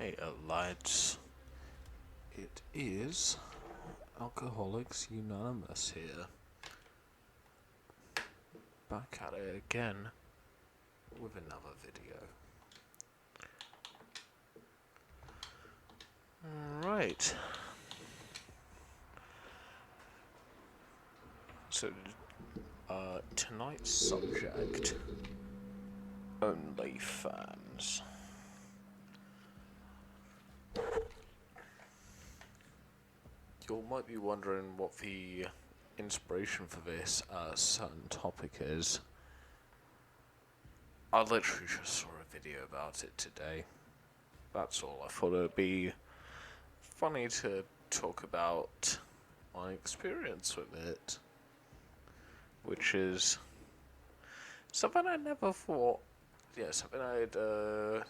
Hey lads, it is Alcoholics Unanimous here, back at it again with another video. Alright, so tonight's subject, OnlyFans. You might be wondering what the inspiration for this certain topic is. I literally just saw a video about it today. That's all. I thought it would be funny to talk about my experience with it, which is something I never thought. Yeah, something I'd never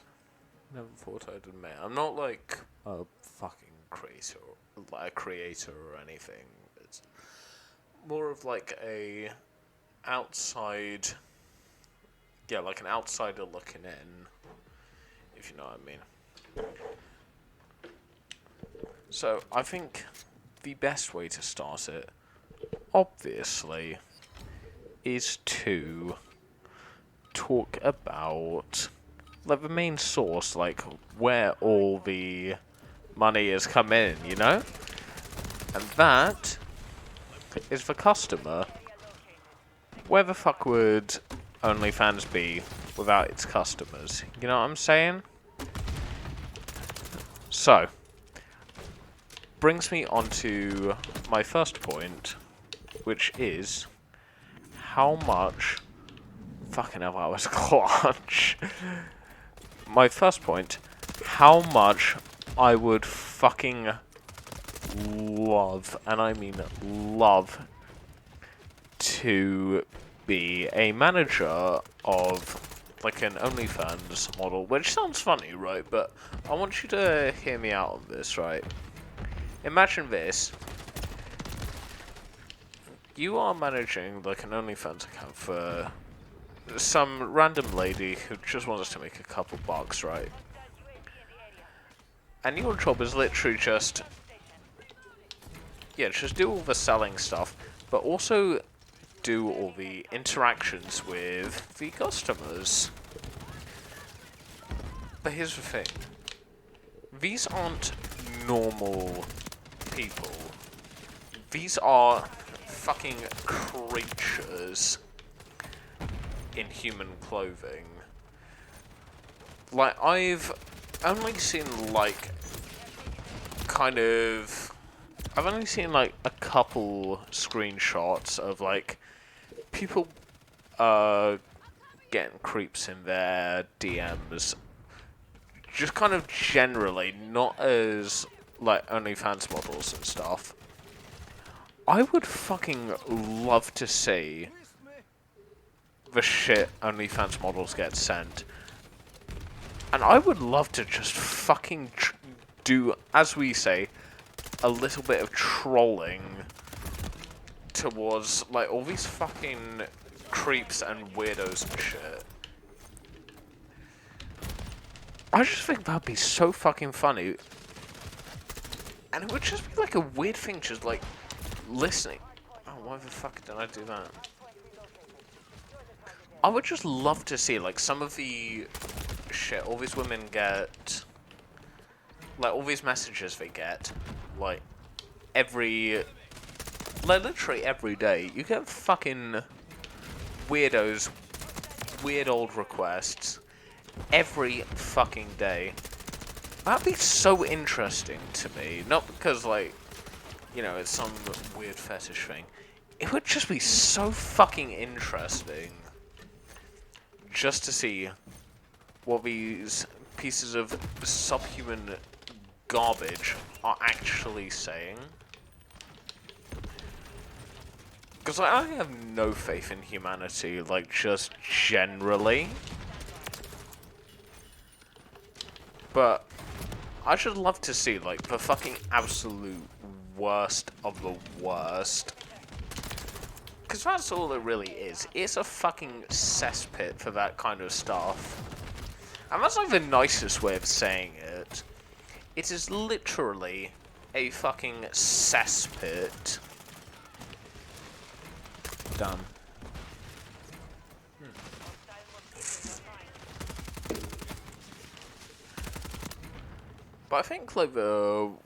thought I'd admit. I'm not like a fucking creator or anything. It's more of like a outside, like an outsider looking in, if you know what I mean. So I think the best way to start it, obviously, is to talk about like the main source, like where all the money has come in, you know? And that is the customer. Where the fuck would OnlyFans be without its customers? You know what I'm saying? So, brings me on to my first point, which is how much... Fucking hell, that was clutch. My first point, how much I would fucking love, and I mean love, to be a manager of like an OnlyFans model, which sounds funny, right? But I want you to hear me out on this, right? Imagine this. You are managing like an OnlyFans account for some random lady who just wants to make a couple bucks, right? And your job is literally just do all the selling stuff, but also do all the interactions with the customers. But here's the thing. These aren't normal people. These are fucking creatures in human clothing. Like, I've only seen like I've only seen like a couple screenshots of like people getting creeps in their DMs, just kind of generally, not as like OnlyFans models and stuff. I would fucking love to see the shit OnlyFans models get sent. And I would love to just fucking do, as we say, a little bit of trolling towards, like, all these fucking creeps and weirdos and shit. I just think that'd be so fucking funny. And it would just be, like, a weird thing, just, like, listening. Oh, why the fuck did I do that? I would just love to see, like, some of the shit all these women get, like, all these messages they get, like, literally every day, you get fucking weirdos, weird old requests, every fucking day. That'd be so interesting to me, not because, like, you know, it's some weird fetish thing. It would just be so fucking interesting just to see what these pieces of subhuman garbage are actually saying. Because I have no faith in humanity, like, just generally. But I should love to see, like, the fucking absolute worst of the worst. Because that's all it really is. It's a fucking cesspit for that kind of stuff. And that's like the nicest way of saying it. It is literally a fucking cesspit. Done. But I think like you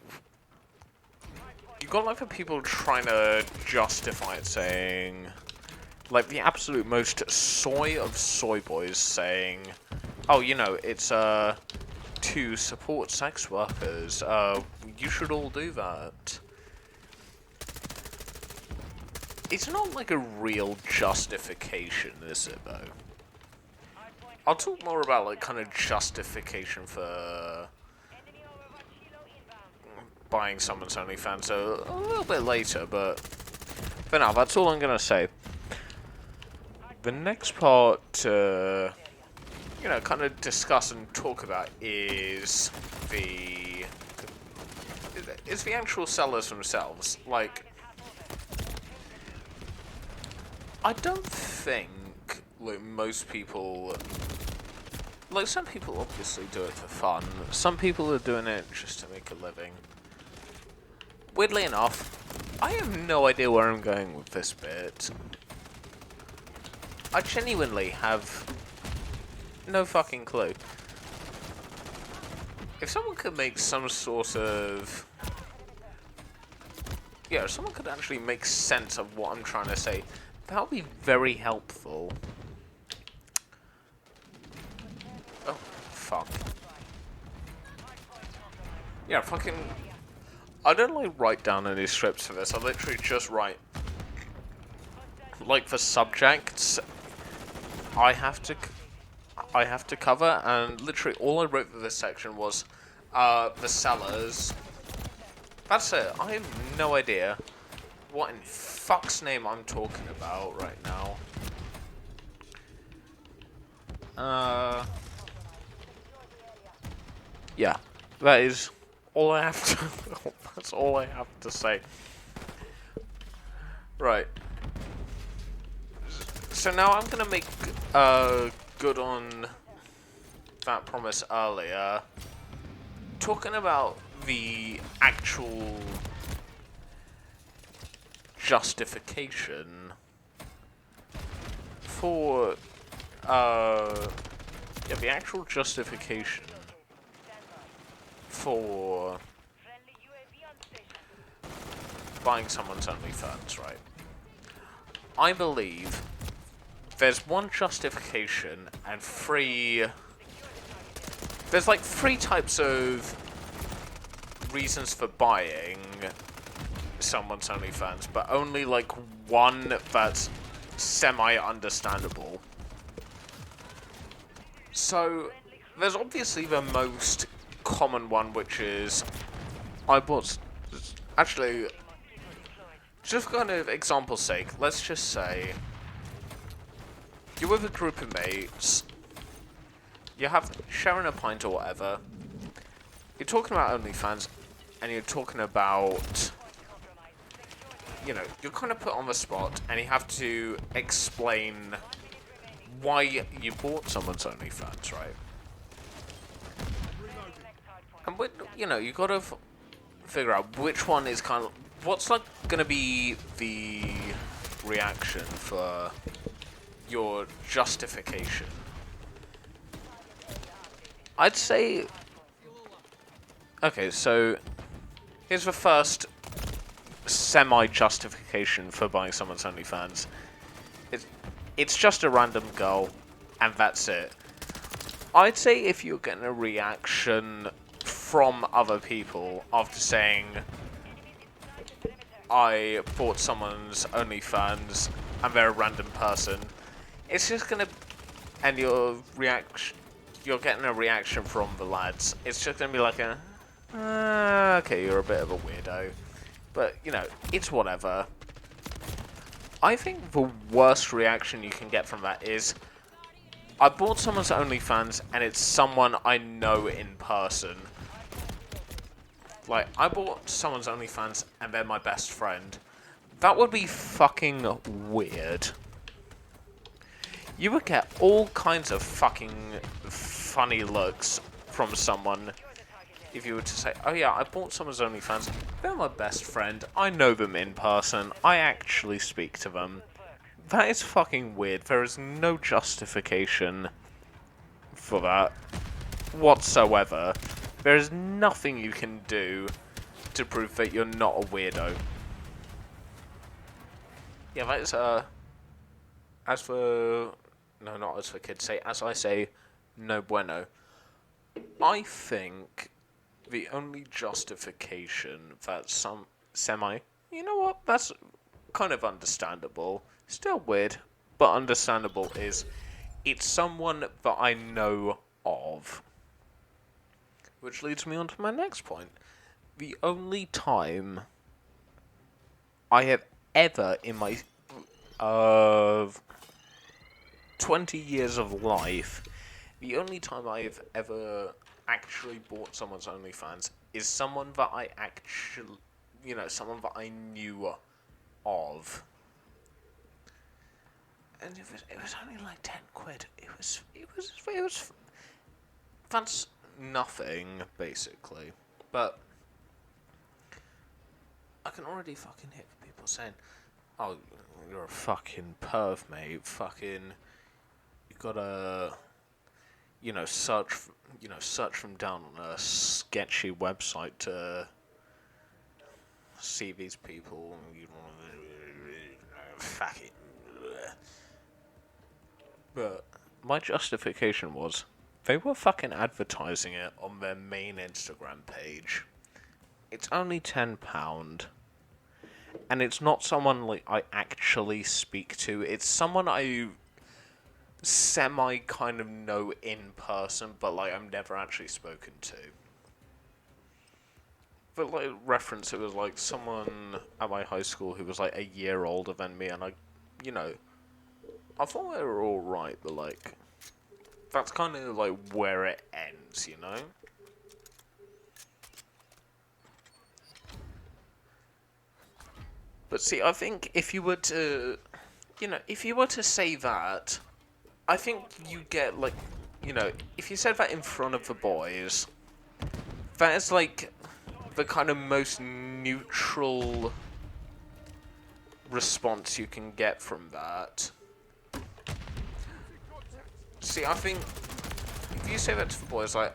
got like the people trying to justify it, saying like the absolute most soy of soy boys saying, oh, you know, it's to support sex workers. You should all do that. It's not like a real justification, is it, though? I'll talk more about, like, kind of justification for buying someone's OnlyFans a little bit later, but for now, that's all I'm going to say. The next part to, you know, kind of discuss and talk about is the actual sellers themselves. Like, I don't think, like, most people, like, some people obviously do it for fun. Some people are doing it just to make a living. Weirdly enough, I have no idea where I'm going with this bit. I genuinely have no fucking clue. If someone could make some sort of... yeah, if someone could actually make sense of what I'm trying to say, that would be very helpful. Oh, fuck. Yeah, fucking... I don't, like, write down any scripts for this. I literally just write... like, the subjects I have to cover, and literally all I wrote for this section was, the sellers. That's it. I have no idea what in fuck's name I'm talking about right now. Yeah, that is all I have to. That's all I have to say. Right. So now I'm gonna make good on that promise earlier, talking about the actual justification for yeah, the actual justification for buying someone's OnlyFans, right? I believe there's one justification and three... there's like three types of reasons for buying someone's OnlyFans, but only like one that's semi-understandable. So, there's obviously the most common one, which is... I bought... actually, just for kind of example's sake, let's just say you're with a group of mates, you have sharing a pint or whatever, you're talking about OnlyFans, and you're talking about, you know, you're kind of put on the spot, and you have to explain why you bought someone's OnlyFans, right? And with, you know, you gotta figure out which one is kind of, what's like gonna be the reaction for your justification. I'd say, okay, so here's the first semi-justification for buying someone's OnlyFans. It's just a random girl, and that's it. I'd say if you're getting a reaction from other people after saying, I bought someone's OnlyFans and they're a random person, it's just gonna, and your reaction, you're getting a reaction from the lads, it's just gonna be like a, okay, you're a bit of a weirdo. But, you know, it's whatever. I think the worst reaction you can get from that is, I bought someone's OnlyFans and it's someone I know in person. Like, I bought someone's OnlyFans and they're my best friend. That would be fucking weird. You would get all kinds of fucking funny looks from someone if you were to say, oh yeah, I bought someone's OnlyFans, they're my best friend, I know them in person, I actually speak to them. That is fucking weird. There is no justification for that whatsoever. There is nothing you can do to prove that you're not a weirdo. Yeah, that is, as for... No, not as for kids say. As I say, no bueno. I think the only justification that some semi... You know what? That's kind of understandable. Still weird, but understandable is... It's someone that I know of. Which leads me on to my next point. The only time I have ever in my 20 years of life, the only time I've ever actually bought someone's OnlyFans is someone that I actually, someone that I knew of. And it was only like 10 quid. It was, that's nothing, basically. But I can already fucking hear people saying, oh, you're a fucking perv, mate. Fucking, you gotta, search from down on a sketchy website to see these people. Fucking. But my justification was, they were fucking advertising it on their main Instagram page. It's only £10. And it's not someone like I actually speak to. It's someone I semi kind of know in person, but like I've never actually spoken to. But like reference, it was like someone at my high school who was like a year older than me, and I thought they were alright, but like that's kind of like where it ends, But see, I think if you were to, say that, I think you get, like, if you said that in front of the boys, that is, like, the kind of most neutral response you can get from that. See, I think, if you say that to the boys, like,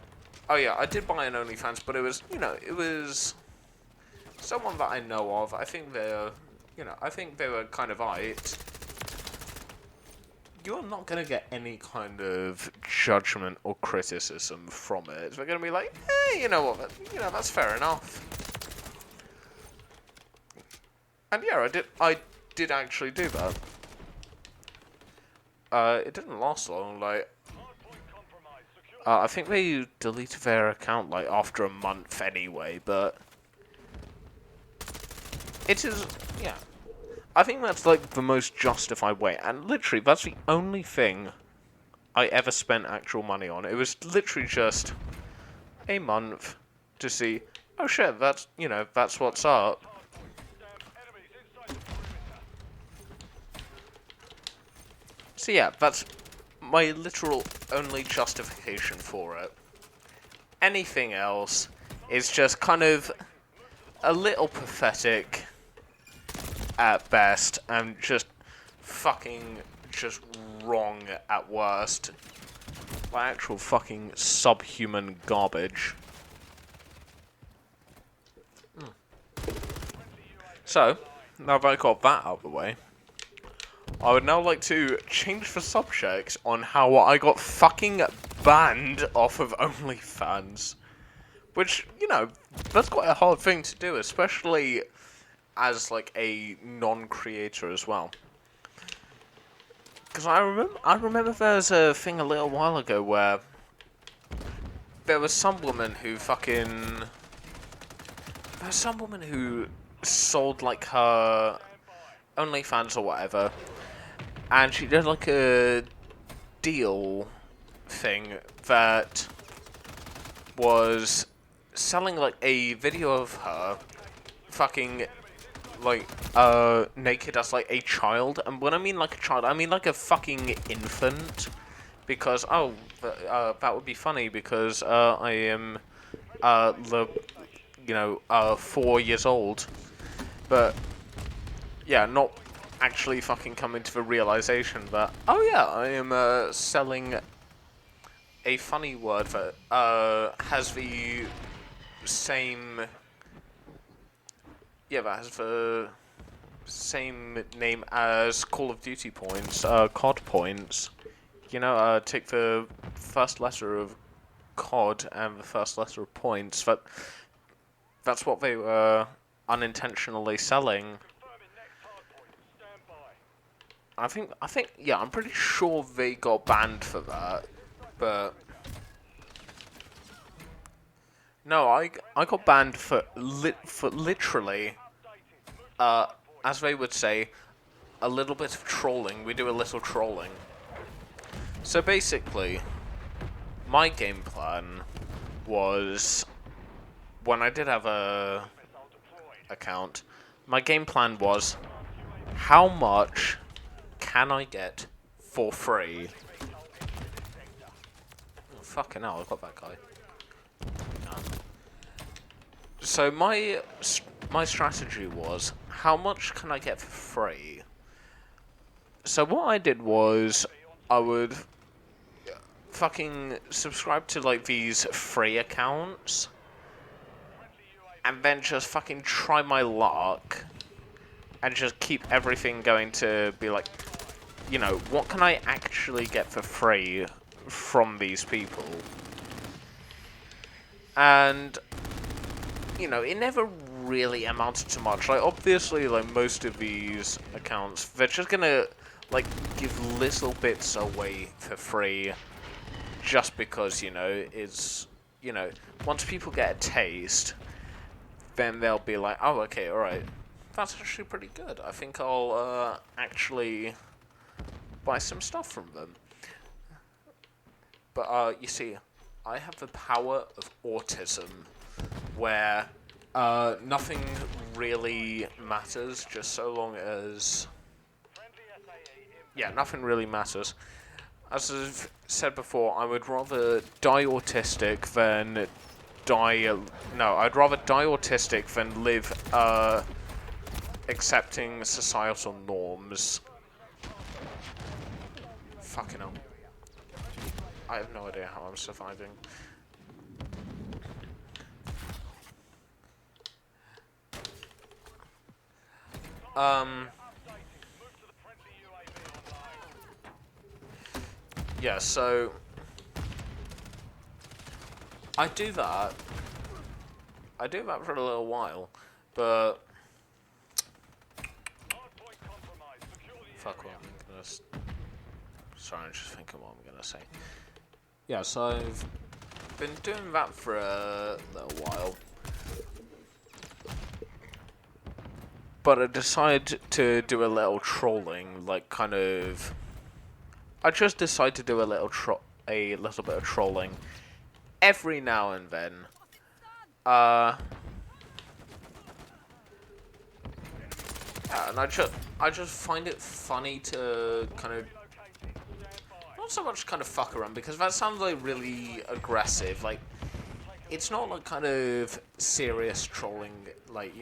oh yeah, I did buy an OnlyFans, but it was, it was someone that I know of. I think they're, I think they were kind of aight. You're not going to get any kind of judgment or criticism from it. They're going to be like, hey, you know what, that's fair enough. And yeah, I did actually do that. It didn't last long, like, I think they deleted their account, like, after a month anyway, but it is, yeah. I think that's, like, the most justified way, and literally, that's the only thing I ever spent actual money on. It was literally just a month to see, oh shit, that's, that's what's up. So yeah, that's my literal only justification for it. Anything else is just kind of a little pathetic at best, and just fucking just wrong at worst. Like actual fucking subhuman garbage. So, now that I got that out of the way, I would now like to change the subject on how I got fucking banned off of OnlyFans. Which, that's quite a hard thing to do, especially as, like, a non-creator as well. Because I remember there was a thing a little while ago where there was some woman who sold, like, her OnlyFans or whatever, and she did, like, a deal thing that was selling, like, a video of her fucking, like, naked as, like, a child. And when I mean, like, a child, I mean, like, a fucking infant. Because, that would be funny, because, I am the 4 years old, but yeah, not actually fucking coming to the realization that, oh yeah, I am selling a funny word that has the same, that has the same name as Call of Duty points, COD points. Take the first letter of COD and the first letter of points. That's what they were unintentionally selling. I think, yeah, I'm pretty sure they got banned for that, but no, I got banned for literally, as they would say, a little bit of trolling. We do a little trolling. So basically, my game plan was, when I did have a account, my game plan was, how much can I get for free? Oh, fucking hell, I got that guy. So my strategy was, how much can I get for free? So what I did was, I would fucking subscribe to like these free accounts, and then just fucking try my luck, and just keep everything going to be like, what can I actually get for free from these people? And, it never really amounted to much. Like, obviously, like, most of these accounts, they're just gonna, like, give little bits away for free, just because, it's, once people get a taste, then they'll be like, oh, okay, alright, that's actually pretty good. I think I'll, actually buy some stuff from them. But, you see, I have the power of autism, where, nothing really matters, just so long as... Yeah, nothing really matters. As I've said before, I would rather die autistic than die... No, I'd rather die autistic than live, accepting societal norms. Fucking hell. I have no idea how I'm surviving. Yeah, so I do that for a little while, but fuck what I'm gonna... Sorry, I'm just thinking what I'm gonna say. Yeah, so I've been doing that for a little while, but I decided to do a little trolling, like kind of... I just decide to do a little bit of trolling every now and then. Yeah, and I just find it funny to kind of, not so much kind of fuck around, because that sounds like really aggressive. Like, it's not like kind of serious trolling, like,